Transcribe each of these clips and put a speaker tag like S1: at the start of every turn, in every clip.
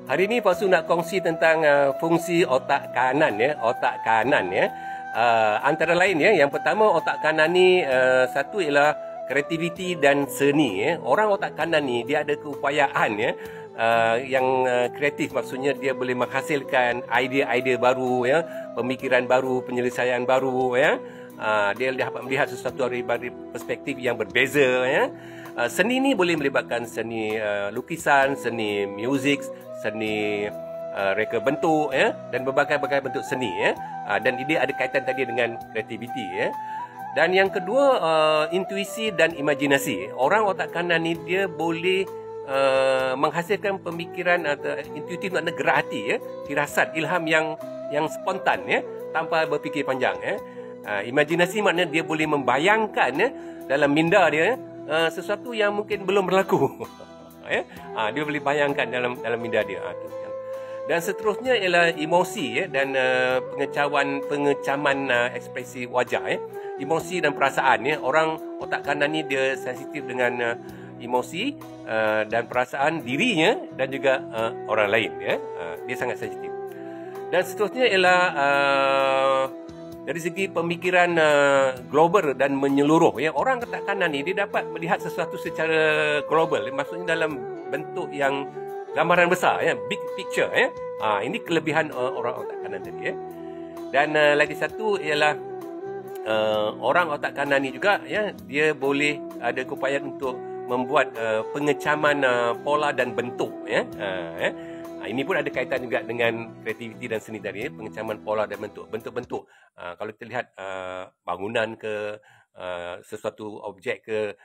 S1: Hari ini Pak Su nak kongsi tentang fungsi otak kanan ya, otak kanan ya. Antara lain ya, yang pertama otak kanan ni satu ialah kreativiti dan seni ya. Orang otak kanan ni dia ada keupayaan ya. Yang kreatif maksudnya dia boleh menghasilkan idea-idea baru ya, pemikiran baru, penyelesaian baru ya. Dia dapat melihat sesuatu dari perspektif yang berbeza ya. Seni ni boleh melibatkan seni lukisan, seni muzik, seni reka bentuk ya, dan berbagai-bagai bentuk seni ya. Dan dia ada kaitan tadi dengan kreativiti ya. Dan yang kedua intuisi dan imajinasi. Orang otak kanan ni dia boleh menghasilkan pemikiran atau intuitif, makna gerak hati ya, firasat, ilham yang spontan ya, tanpa berfikir panjang ya. Imajinasi maknanya dia boleh membayangkan ya, dalam minda dia sesuatu yang mungkin belum berlaku. Ya? Dia boleh bayangkan dalam minda dia. Dan seterusnya ialah emosi ya, dan pengecaman ekspresi wajah ya. Emosi dan perasaan ya. Orang otak kanan ni dia sensitif dengan emosi dan perasaan dirinya dan juga orang lain ya. Dia sangat sensitif. Dan seterusnya ialah dari segi pemikiran global dan menyeluruh ya. Orang otak kanan ni dia dapat melihat sesuatu secara global, maksudnya dalam bentuk yang gambaran besar ya, big picture ya. Ini kelebihan orang otak kanan tadi ya. Dan lagi satu ialah orang otak kanan ni juga ya, dia boleh ada keupayaan untuk membuat pengecaman pola dan bentuk ya. Ini pun ada kaitan juga dengan kreativiti dan seni tadi, pengecaman pola dan bentuk-bentuk. Kalau kita lihat bangunan ke sesuatu objek ke,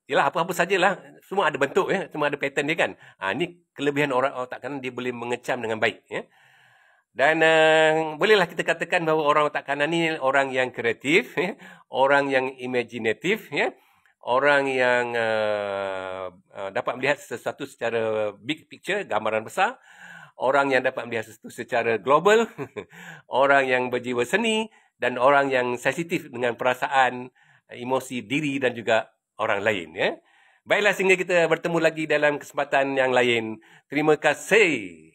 S1: yalah apa-apa sajalah, semua ada bentuk ya, semua ada pattern dia kan. Ini kelebihan orang otak kanan, dia boleh mengecam dengan baik ya. Dan bolehlah kita katakan bahawa orang otak kanan ni orang yang kreatif ya, orang yang imaginatif ya. Orang yang dapat melihat sesuatu secara big picture, gambaran besar. Orang yang dapat melihat sesuatu secara global. Orang yang berjiwa seni. Dan orang yang sensitif dengan perasaan, emosi diri dan juga orang lain. Ya. Baiklah, sehingga kita bertemu lagi dalam kesempatan yang lain. Terima kasih.